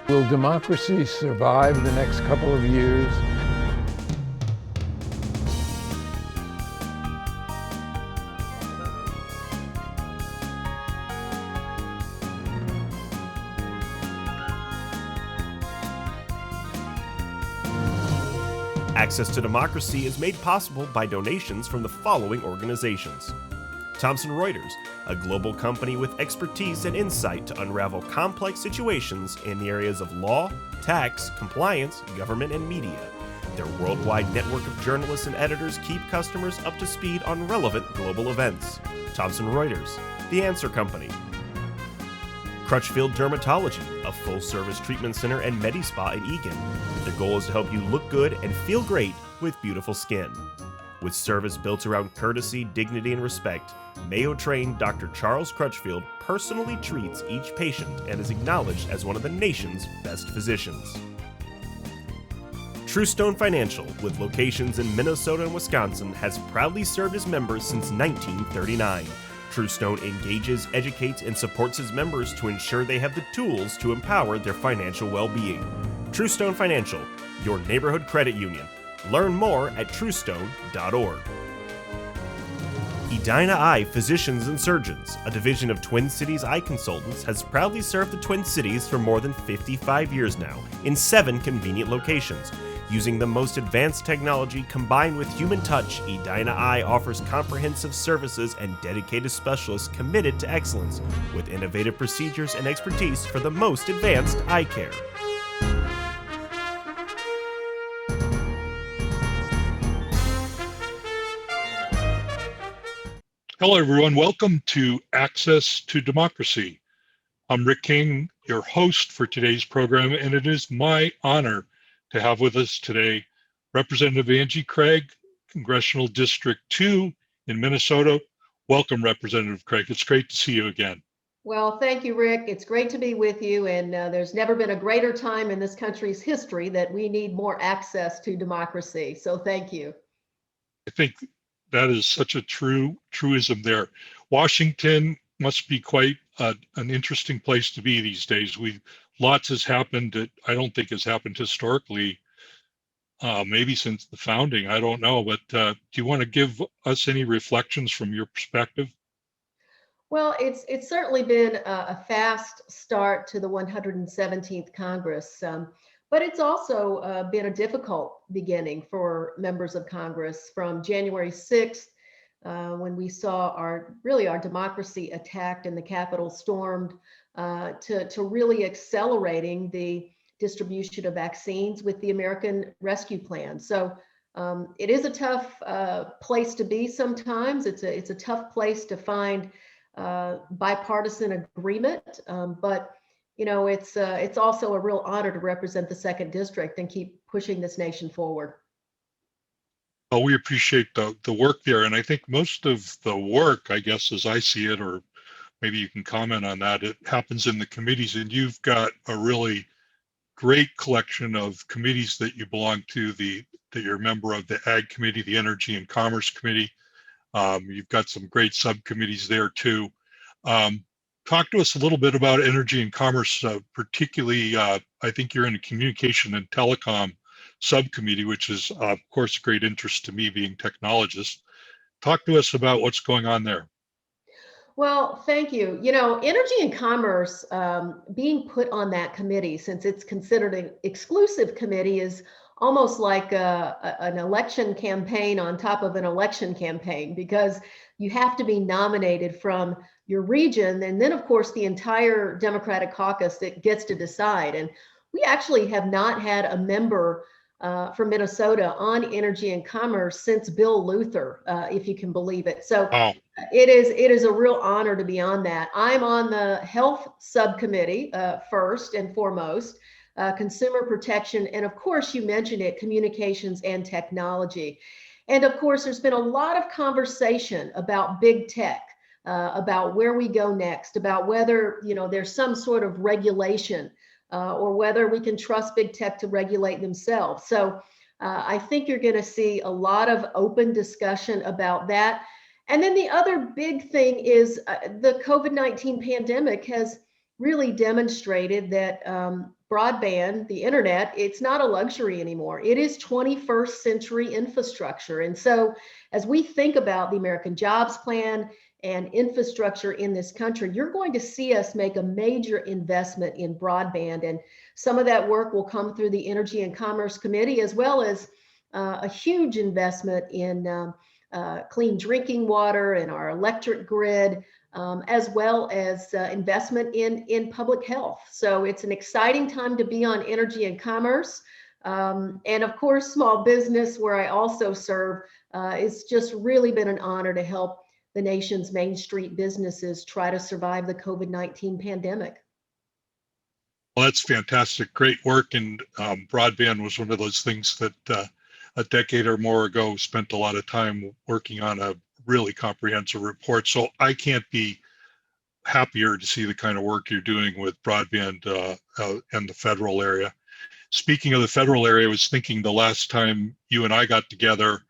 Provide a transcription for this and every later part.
Will democracy survive the next couple of years? Access to Democracy is made possible by donations from the following organizations. Thomson Reuters, a global company with expertise and insight to unravel complex situations in the areas of law, tax, compliance, government, and media. Their worldwide network of journalists and editors keep customers up to speed on relevant global events. Thomson Reuters, The Answer Company. Crutchfield Dermatology, a full-service treatment center and Medi-Spa in Eagan. Their goal is to help you look good and feel great with beautiful skin. With service built around courtesy, dignity, and respect, Mayo-trained Dr. Charles Crutchfield personally treats each patient and is acknowledged as one of the nation's best physicians. Truestone Financial, with locations in Minnesota and Wisconsin, has proudly served its members since 1939. Truestone engages, educates, and supports its members to ensure they have the tools to empower their financial well-being. Truestone Financial, your neighborhood credit union. Learn more at truestone.org. Edina Eye Physicians and Surgeons, a division of Twin Cities Eye Consultants, has proudly served the Twin Cities for more than 55 years now, in 7 convenient locations. Using the most advanced technology combined with human touch, Edina Eye offers comprehensive services and dedicated specialists committed to excellence, with innovative procedures and expertise for the most advanced eye care. Hello, everyone. Welcome to Access to Democracy. I'm Rick King, your host for today's program, and it is my honor to have with us today Representative Angie Craig, Congressional District 2 in Minnesota. Welcome, Representative Craig. It's great to see you again. Well, thank you, Rick. It's great to be with you, and there's never been a greater time in this country's history that we need more access to democracy. So thank you. I think that is such a truism there. Washington must be quite an interesting place to be these days. Lots has happened that I don't think has happened historically, maybe since the founding. I don't know, but do you want to give us any reflections from your perspective? Well, it's certainly been a fast start to the 117th Congress, but it's also been a difficult beginning for members of Congress from January 6th, when we saw our democracy attacked and the Capitol stormed, to really accelerating the distribution of vaccines with the American Rescue Plan. So it is a tough place to be sometimes. It's a tough place to find bipartisan agreement, but you know, it's also a real honor to represent the 2nd District and keep pushing this nation forward. Well, we appreciate the work there. And I think most of the work, I guess, as I see it, or maybe you can comment on that, it happens in the committees, and you've got a really great collection of committees that you belong to, that you're a member of: the Ag Committee, the Energy and Commerce Committee. You've got some great subcommittees there too. Talk to us a little bit about Energy and Commerce, particularly, I think you're in a Communication and Telecom subcommittee, which is, of course, great interest to me, being technologist. Talk to us about what's going on there. Well, thank you. You know, Energy and Commerce being put on that committee, since it's considered an exclusive committee, is almost like an election campaign on top of an election campaign, because you have to be nominated from your region, and then of course the entire Democratic caucus that gets to decide. And we actually have not had a member from Minnesota on Energy and Commerce since Bill Luther, if you can believe it. So it is a real honor to be on that. I'm on the Health Subcommittee, first and foremost, Consumer Protection, and of course you mentioned it, Communications and Technology. And of course there's been a lot of conversation about big tech, about where we go next, about whether, you know, there's some sort of regulation, or whether we can trust big tech to regulate themselves. So I think you're going to see a lot of open discussion about that. And then the other big thing is the COVID-19 pandemic has really demonstrated that broadband, the internet, it's not a luxury anymore. It is 21st century infrastructure. And so as we think about the American Jobs Plan and infrastructure in this country, you're going to see us make a major investment in broadband. And some of that work will come through the Energy and Commerce Committee, as well as a huge investment in clean drinking water and our electric grid, as well as investment in public health. So it's an exciting time to be on Energy and Commerce. And of course, small business, where I also serve, it's just really been an honor to help the nation's Main Street businesses try to survive the COVID-19 pandemic. Well, that's fantastic. Great work. And broadband was one of those things that a decade or more ago spent a lot of time working on a really comprehensive report. So I can't be happier to see the kind of work you're doing with broadband and the federal area. Speaking of the federal area, I was thinking the last time you and I got together,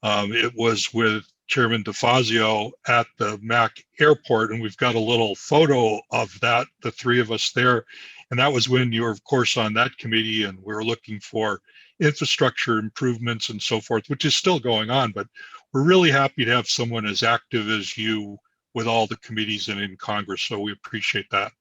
it was with Chairman DeFazio at the Mac airport, and we've got a little photo of that, the three of us there. And that was when you were, of course, on that committee, and we were looking for infrastructure improvements and so forth, which is still going on. But we're really happy to have someone as active as you with all the committees and in Congress. So we appreciate that.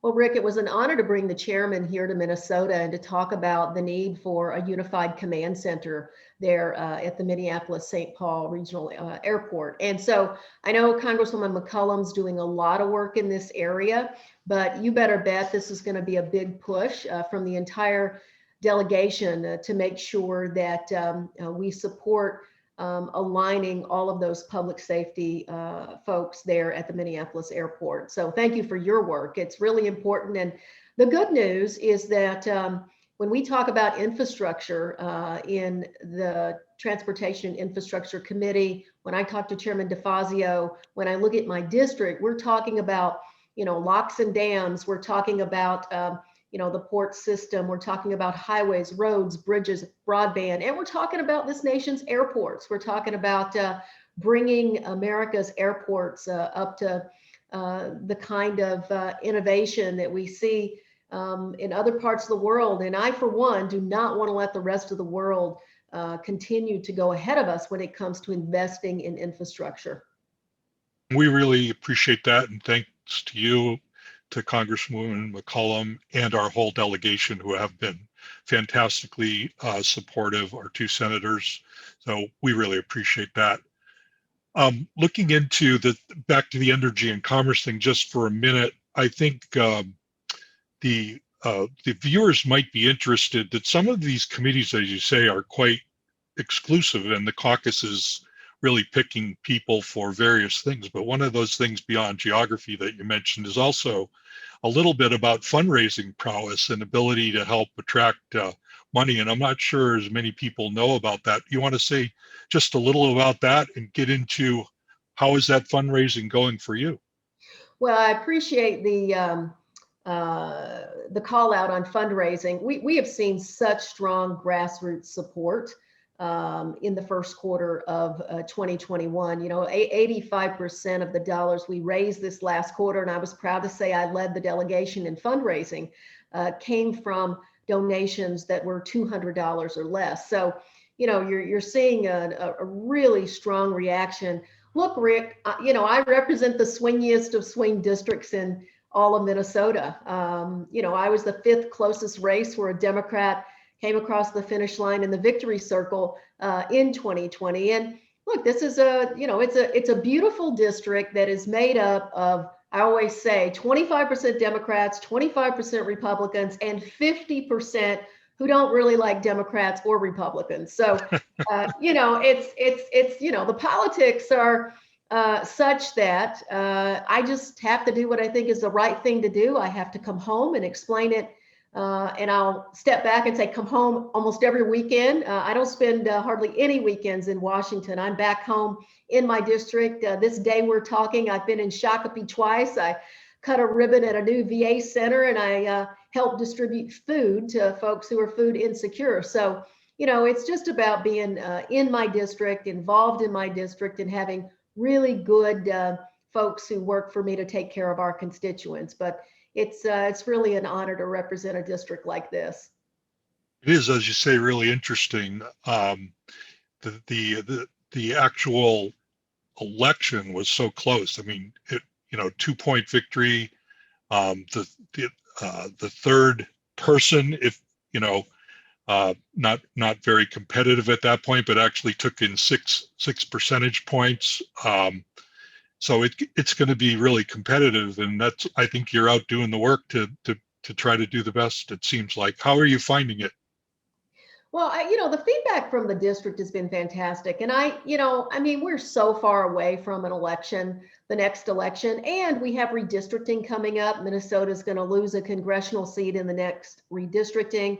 Well, Rick, it was an honor to bring the chairman here to Minnesota and to talk about the need for a unified command center there at the Minneapolis-St. Paul Regional Airport. And so I know Congresswoman McCollum's doing a lot of work in this area, but you better bet this is going to be a big push from the entire delegation to make sure that we support aligning all of those public safety folks there at the Minneapolis airport. So thank you for your work. It's really important. And the good news is that when we talk about infrastructure in the Transportation Infrastructure Committee, when I talk to Chairman DeFazio, when I look at my district, we're talking about, locks and dams. We're talking about the port system. We're talking about highways, roads, bridges, broadband, and we're talking about this nation's airports. We're talking about bringing America's airports up to the kind of innovation that we see in other parts of the world. And I, for one, do not want to let the rest of the world continue to go ahead of us when it comes to investing in infrastructure. We really appreciate that. And thanks to you, to Congresswoman McCollum, and our whole delegation, who have been fantastically supportive, our two senators. So we really appreciate that. Looking into back to the energy and commerce thing just for a minute, I think the viewers might be interested that some of these committees, as you say, are quite exclusive, and the caucus is really picking people for various things. But one of those things beyond geography that you mentioned is also a little bit about fundraising prowess and ability to help attract money. And I'm not sure as many people know about that. You want to say just a little about that and get into how is that fundraising going for you? Well, I appreciate the call out on fundraising. We have seen such strong grassroots support in the first quarter of 2021. 85% of the dollars we raised this last quarter, and I was proud to say I led the delegation in fundraising, came from donations that were $200 or less. So, you're seeing a really strong reaction. Look, Rick, I represent the swingiest of swing districts in all of Minnesota. I was the 5th closest race where a Democrat came across the finish line in the victory circle in 2020. And look, this is it's a beautiful district that is made up of, I always say, 25% Democrats, 25% Republicans, and 50% who don't really like Democrats or Republicans. So, the politics are such that I just have to do what I think is the right thing to do. I have to come home and explain it. And I'll step back and say, come home almost every weekend. I don't spend hardly any weekends in Washington. I'm back home in my district. This day we're talking, I've been in Shakopee twice. I cut a ribbon at a new VA center, and I helped distribute food to folks who are food insecure. So, it's just about being in my district, involved in my district, and having really good folks who work for me to take care of our constituents. But it's really an honor to represent a district like this. It is, as you say, really interesting. The actual election was so close. I mean, 2-point victory. The third person, if not very competitive at that point, but actually took in six percentage points. So it's going to be really competitive, and I think you're out doing the work to try to do the best. It seems like. How are you finding it? Well, the feedback from the district has been fantastic. And we're so far away from an election, the next election, and we have redistricting coming up. Minnesota's going to lose a congressional seat in the next redistricting.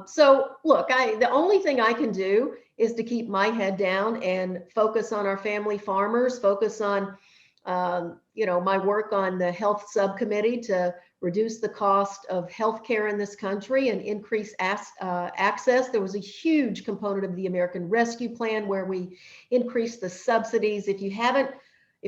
So look, the only thing I can do is to keep my head down and focus on our family farmers, focus on, my work on the health subcommittee to reduce the cost of healthcare in this country and increase access. There was a huge component of the American Rescue Plan where we increased the subsidies. If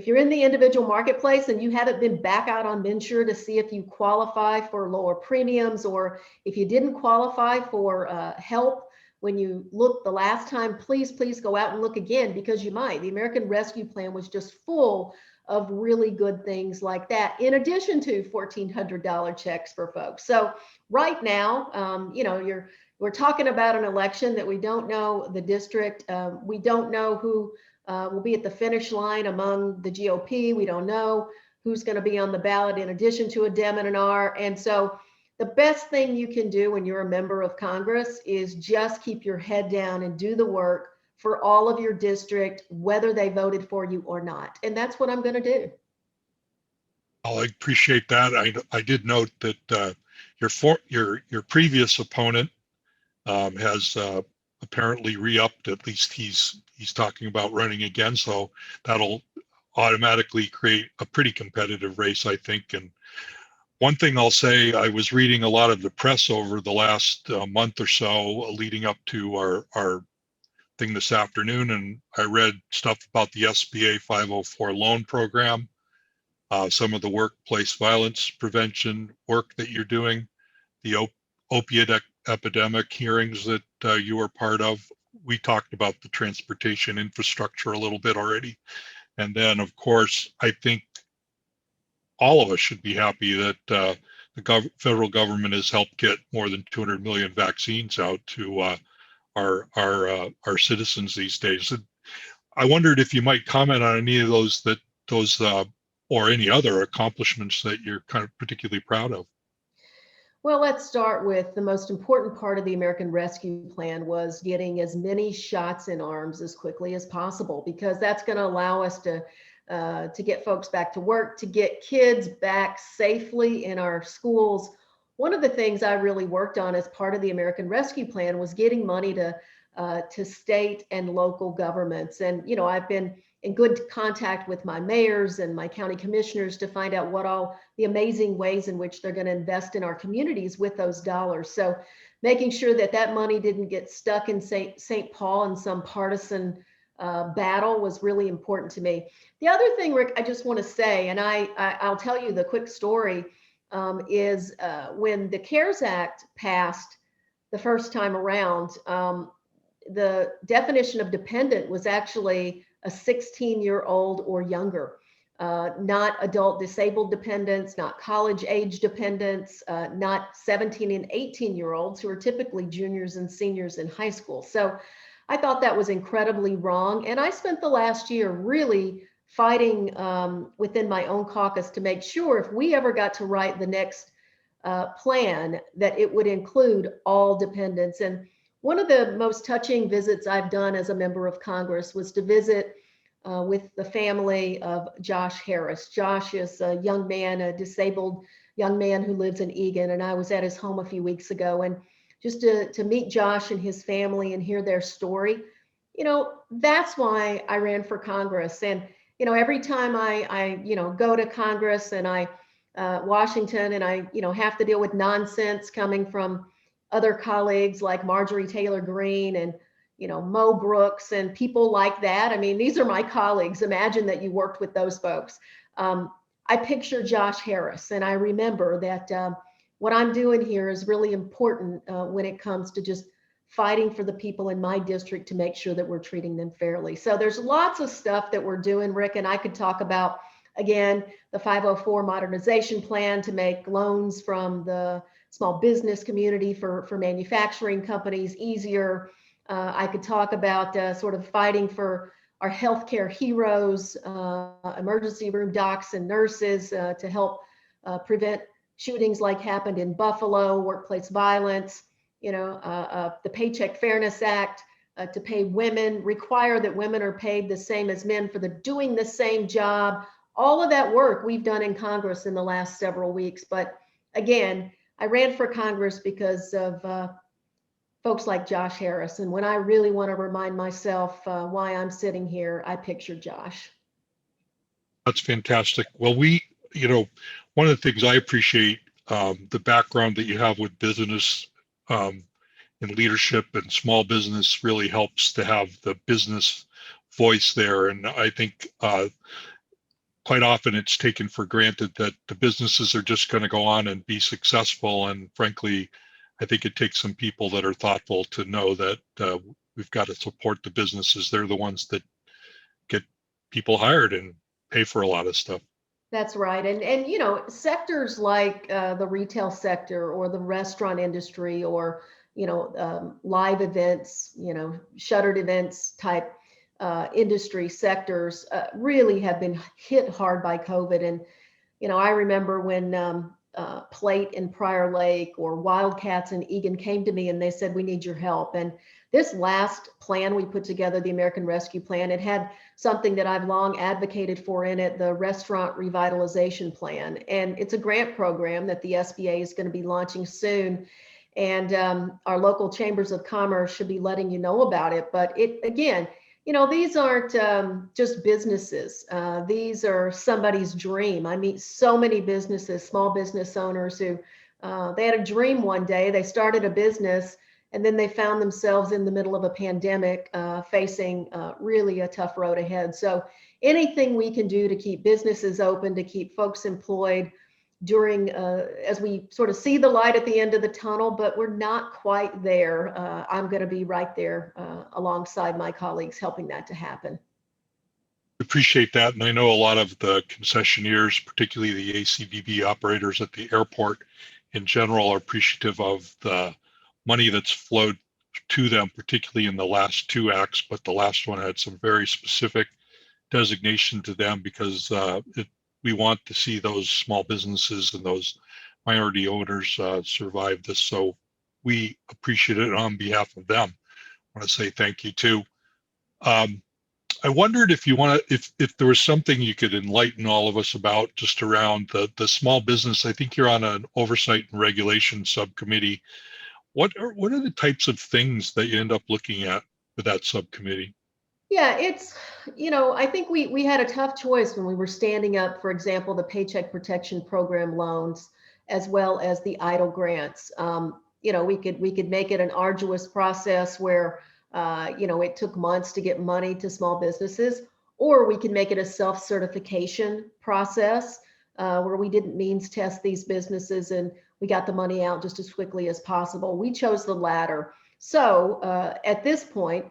you're in the individual marketplace and you haven't been back out on MNsure to see if you qualify for lower premiums, or if you didn't qualify for help when you looked the last time, please go out and look again, because you might. The American Rescue Plan was just full of really good things like that, in addition to $1,400 checks for folks. So right now, we're talking about an election that we don't know the district. We don't know who will be at the finish line among the GOP. We don't know who's going to be on the ballot in addition to a Dem and an R. And so the best thing you can do when you're a member of Congress is just keep your head down and do the work for all of your district, whether they voted for you or not. And that's what I'm going to do. Well, I appreciate that. I did note that your previous opponent has apparently re-upped. At least he's talking about running again, so that'll automatically create a pretty competitive race, I think. And one thing I'll say, I was reading a lot of the press over the last month or so leading up to our thing this afternoon, and I read stuff about the SBA 504 loan program, some of the workplace violence prevention work that you're doing, the opiate epidemic hearings that you were part of. We talked about the transportation infrastructure a little bit already. And then, of course, I think all of us should be happy that the federal government has helped get more than 200 million vaccines out to our citizens these days. And I wondered if you might comment on any of those or any other accomplishments that you're kind of particularly proud of. Well, let's start with the most important part of the American Rescue Plan was getting as many shots in arms as quickly as possible, because that's going to allow us to get folks back to work, to get kids back safely in our schools. One of the things I really worked on as part of the American Rescue Plan was getting money to state and local governments. And, I've been in good contact with my mayors and my county commissioners to find out what all the amazing ways in which they're going to invest in our communities with those dollars. So making sure that money didn't get stuck in St. Paul in some partisan battle was really important to me. The other thing, Rick, I just want to say, and I'll tell you the quick story, is when the CARES Act passed the first time around, the definition of dependent was actually a 16-year-old or younger, not adult disabled dependents, not college age dependents, not 17 and 18-year-olds who are typically juniors and seniors in high school. So I thought that was incredibly wrong. And I spent the last year really fighting within my own caucus to make sure if we ever got to write the next plan, that it would include all dependents. And one of the most touching visits I've done as a member of Congress was to visit with the family of Josh Harris. Josh is a young man, a disabled young man who lives in Eagan, and I was at his home a few weeks ago. And just to meet Josh and his family and hear their story, that's why I ran for Congress. And every time I go to Congress and Washington, and I have to deal with nonsense coming from other colleagues like Marjorie Taylor Greene and Mo Brooks and people like that. I mean, these are my colleagues. Imagine that you worked with those folks. I picture Josh Harris, and I remember that what I'm doing here is really important when it comes to just fighting for the people in my district to make sure that we're treating them fairly. So there's lots of stuff that we're doing, Rick, and I could talk about, again, the 504 modernization plan to make loans from the small business community for manufacturing companies easier. I could talk about sort of fighting for our healthcare heroes, emergency room docs and nurses to help prevent shootings like happened in Buffalo, workplace violence, the Paycheck Fairness Act to pay women, require that women are paid the same as men for doing the same job. All of that work we've done in Congress in the last several weeks. But again, I ran for Congress because of folks like Josh Harris. And when I really want to remind myself why I'm sitting here, I picture Josh. That's fantastic. Well, one of the things I appreciate, the background that you have with business and leadership and small business really helps to have the business voice there. And I think quite often it's taken for granted that the businesses are just going to go on and be successful. And frankly, I think it takes some people that are thoughtful to know that we've got to support the businesses. They're the ones that get people hired and pay for a lot of stuff. That's right. And sectors like the retail sector or the restaurant industry or, live events, shuttered events type industry sectors really have been hit hard by COVID. And, I remember when Plate in Prior Lake or Wildcats in Egan came to me and they said, we need your help. And this last plan we put together, the American Rescue Plan, it had something that I've long advocated for in it, the Restaurant Revitalization Plan. And it's a grant program that the SBA is going to be launching soon. And our local chambers of commerce should be letting you know about it. But again, these aren't just businesses. These are somebody's dream. I meet so many businesses, small business owners who they had a dream one day. They started a business and then they found themselves in the middle of a pandemic facing really a tough road ahead. So anything we can do to keep businesses open, to keep folks employed during, as we sort of see the light at the end of the tunnel, but we're not quite there. I'm going to be right there alongside my colleagues helping that to happen. Appreciate that. And I know a lot of the concessionaires, particularly the ACVB operators at the airport in general, are appreciative of the money that's flowed to them, particularly in the last two acts, but the last one had some very specific designation to them because we want to see those small businesses and those minority owners survive this. So we appreciate it on behalf of them. I want to say thank you too. I wondered if you want to, if there was something you could enlighten all of us about just around the small business. I think you're on an oversight and regulation subcommittee. What are the types of things that you end up looking at with that subcommittee? Yeah, it's, I think we had a tough choice when we were standing up, for example, the Paycheck Protection Program loans, as well as the EIDL grants. We could make it an arduous process where, it took months to get money to small businesses, or we can make it a self-certification process where we didn't means test these businesses and we got the money out just as quickly as possible. We chose the latter. So at this point,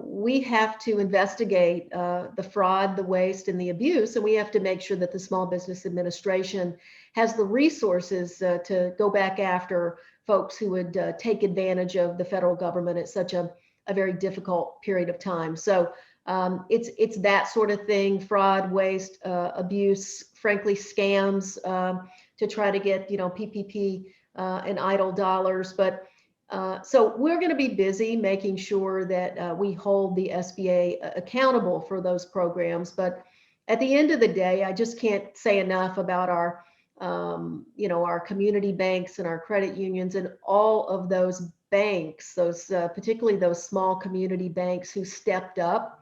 we have to investigate the fraud, the waste, and the abuse, and we have to make sure that the Small Business Administration has the resources to go back after folks who would take advantage of the federal government at such a very difficult period of time. So it's that sort of thing: fraud, waste, abuse, frankly, scams to try to get PPP and EIDL dollars, but. So we're going to be busy making sure that we hold the SBA accountable for those programs. But at the end of the day, I just can't say enough about our, our community banks and our credit unions and all of those banks, particularly those small community banks who stepped up,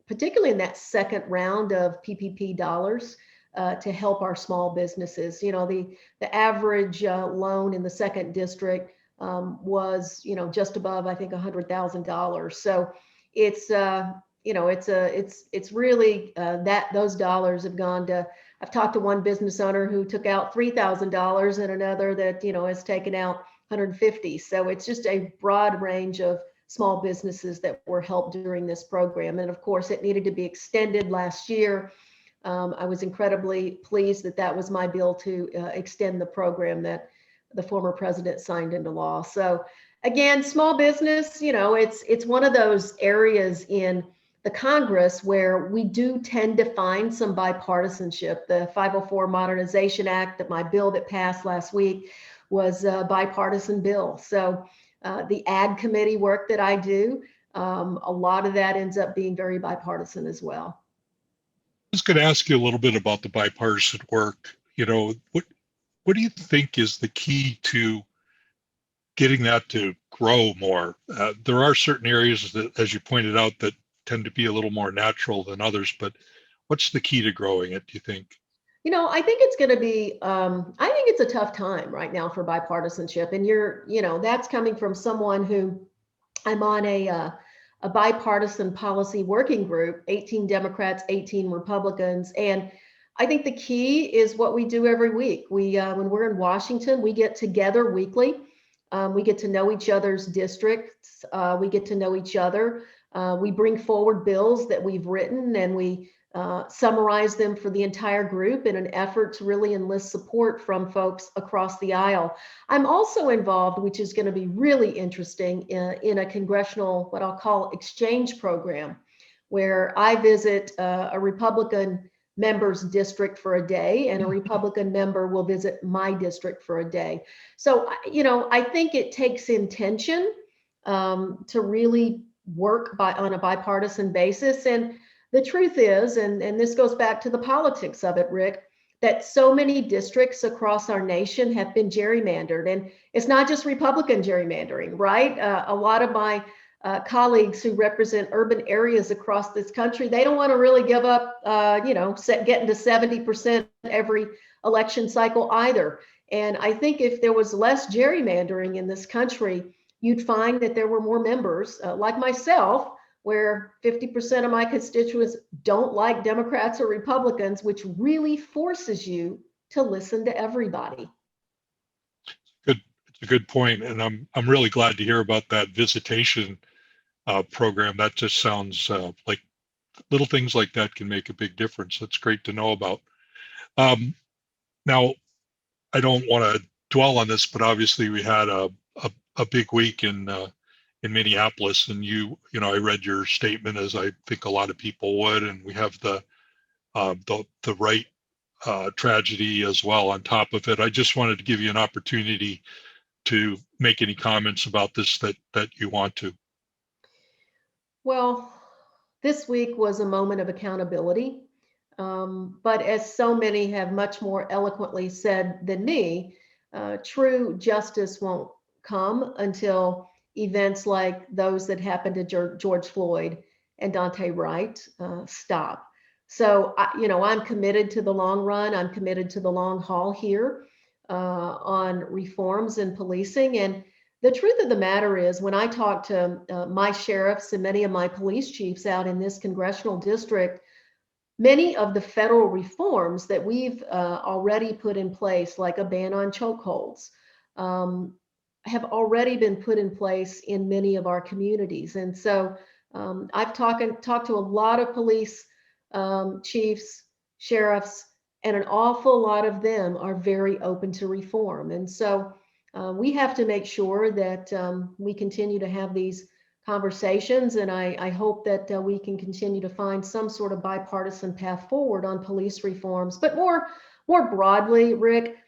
particularly in that second round of PPP dollars. To help our small businesses. The average loan in the second district was, just above, I think, $100,000. So it's, it's really that those dollars have gone to I've talked to one business owner who took out $3,000 and another that, has taken out 150. So it's just a broad range of small businesses that were helped during this program. And of course, it needed to be extended last year. I was incredibly pleased that that was my bill to extend the program that the former president signed into law. So again, small business, it's one of those areas in the Congress where we do tend to find some bipartisanship. The 504 Modernization Act, my bill that passed last week, was a bipartisan bill. So the Ag Committee work that I do, a lot of that ends up being very bipartisan as well. I was going to ask you a little bit about the bipartisan work. What do you think is the key to getting that to grow more? There are certain areas that, as you pointed out, that tend to be a little more natural than others, but what's the key to growing it, do you think? I think it's going to be, I think it's a tough time right now for bipartisanship. And that's coming from someone who I'm on a bipartisan policy working group, 18 Democrats, 18 Republicans. And I think the key is what we do every week. When we're in Washington, we get together weekly. We get to know each other's districts. We get to know each other. We bring forward bills that we've written and we summarize them for the entire group in an effort to really enlist support from folks across the aisle. I'm also involved, which is going to be really interesting, in a congressional, what I'll call exchange program, where I visit a Republican member's district for a day and a Republican member will visit my district for a day. So, I think it takes intention to really work on a bipartisan basis. And the truth is, and this goes back to the politics of it, Rick, that so many districts across our nation have been gerrymandered. And it's not just Republican gerrymandering, right? A lot of my colleagues who represent urban areas across this country, they don't want to really give up, getting to 70% every election cycle either. And I think if there was less gerrymandering in this country, you'd find that there were more members like myself, where 50% of my constituents don't like Democrats or Republicans, which really forces you to listen to everybody. Good, it's a good point, and I'm really glad to hear about that visitation program. That just sounds like little things like that can make a big difference. That's great to know about. Now, I don't want to dwell on this, but obviously we had a big week in Minneapolis, and I read your statement, as I think a lot of people would, and we have the Wright tragedy as well on top of it. I just wanted to give you an opportunity to make any comments about this that you want to. Well, this week was a moment of accountability, but as so many have much more eloquently said than me, true justice won't come until events like those that happened to George Floyd and Daunte Wright stop. So, I'm committed to the long run. I'm committed to the long haul here on reforms in policing. And the truth of the matter is, when I talk to my sheriffs and many of my police chiefs out in this congressional district, many of the federal reforms that we've already put in place, like a ban on chokeholds, have already been put in place in many of our communities. And so I've talked to a lot of police chiefs, sheriffs, and an awful lot of them are very open to reform. And so we have to make sure that we continue to have these conversations. And I hope that we can continue to find some sort of bipartisan path forward on police reforms. But more broadly, Rick,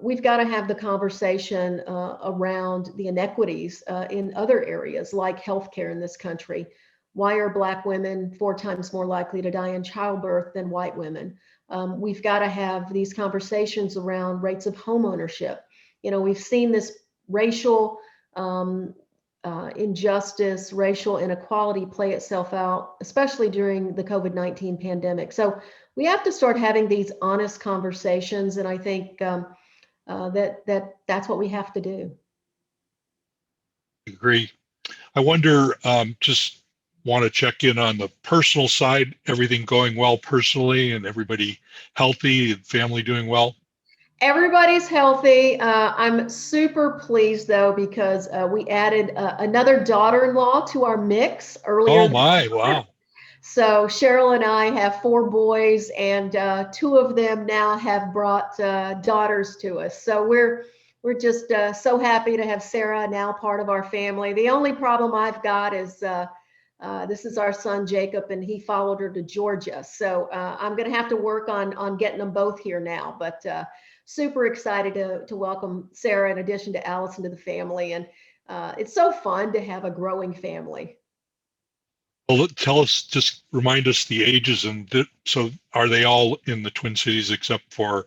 we've got to have the conversation around the inequities in other areas like healthcare in this country. Why are Black women 4 times more likely to die in childbirth than white women? We've got to have these conversations around rates of home ownership. We've seen this racial injustice, racial inequality play itself out, especially during the COVID-19 pandemic. So we have to start having these honest conversations, and I think that's what we have to do. I agree. I wonder, just want to check in on the personal side. Everything going well personally, and everybody healthy, and family doing well? Everybody's healthy. I'm super pleased though, because we added another daughter-in-law to our mix earlier. Oh my, wow. So Cheryl and I have 4 boys, and 2 of them now have brought daughters to us. So we're just so happy to have Sarah now part of our family. The only problem I've got is this is our son Jacob, and he followed her to Georgia. So I'm going to have to work on getting them both here now. But super excited to welcome Sarah in addition to Allison to the family, and it's so fun to have a growing family. Well, tell us, just remind us the ages, and so are they all in the Twin Cities except for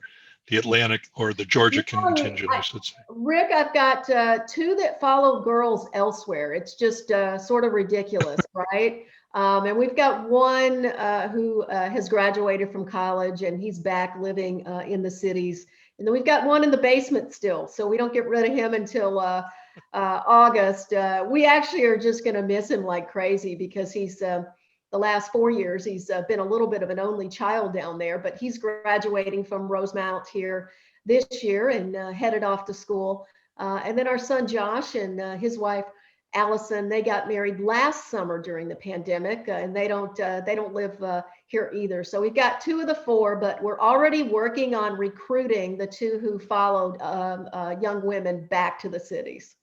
the Atlantic or the Georgia contingent, I should say? Rick, I've got 2 that follow girls elsewhere. It's just sort of ridiculous, right? And we've got one who has graduated from college, and he's back living in the cities. And then we've got one in the basement still, so we don't get rid of him until August. We actually are just going to miss him like crazy, because he's the last 4 years he's been a little bit of an only child down there, but he's graduating from Rosemount here this year and headed off to school. And then our son Josh and his wife Allison, they got married last summer during the pandemic, and they don't live here either. So we've got 2 of the 4, but we're already working on recruiting the 2 who followed young women back to the cities.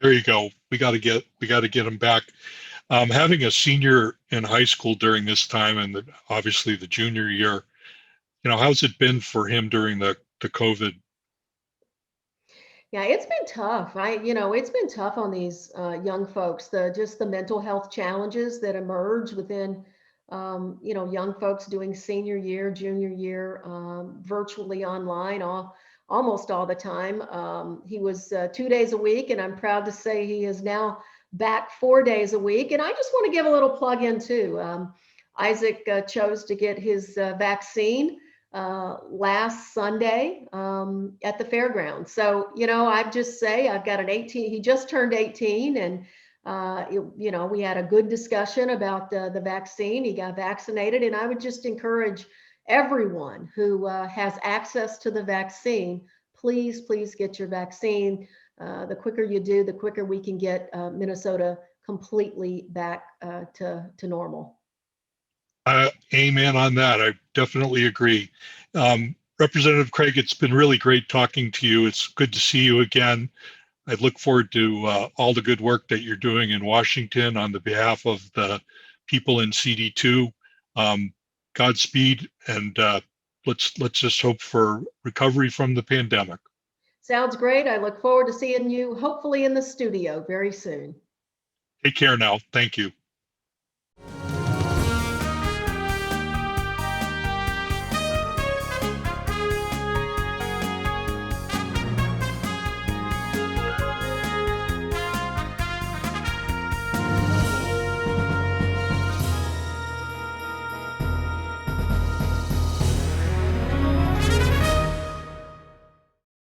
There you go. We got to get them back. Having a senior in high school during this time, and obviously the junior year, how's it been for him during the COVID? Yeah, it's been tough. It's been tough on these young folks. Just the mental health challenges that emerge within, young folks doing senior year, junior year, virtually online, almost all the time. He was 2 days a week, and I'm proud to say he is now back 4 days a week. And I just want to give a little plug in too. Isaac chose to get his vaccine last Sunday at the fairgrounds. So, I'd just say I've got he just turned 18, and we had a good discussion about the vaccine. He got vaccinated, and I would just encourage everyone who has access to the vaccine, please get your vaccine. The quicker you do, the quicker we can get Minnesota completely back to normal. Amen on that. I definitely agree. Representative Craig, it's been really great talking to you. It's good to see you again. I look forward to all the good work that you're doing in Washington on the behalf of the people in CD2. Godspeed, and let's just hope for recovery from the pandemic. Sounds great. I look forward to seeing you hopefully in the studio very soon. Take care now. Thank you.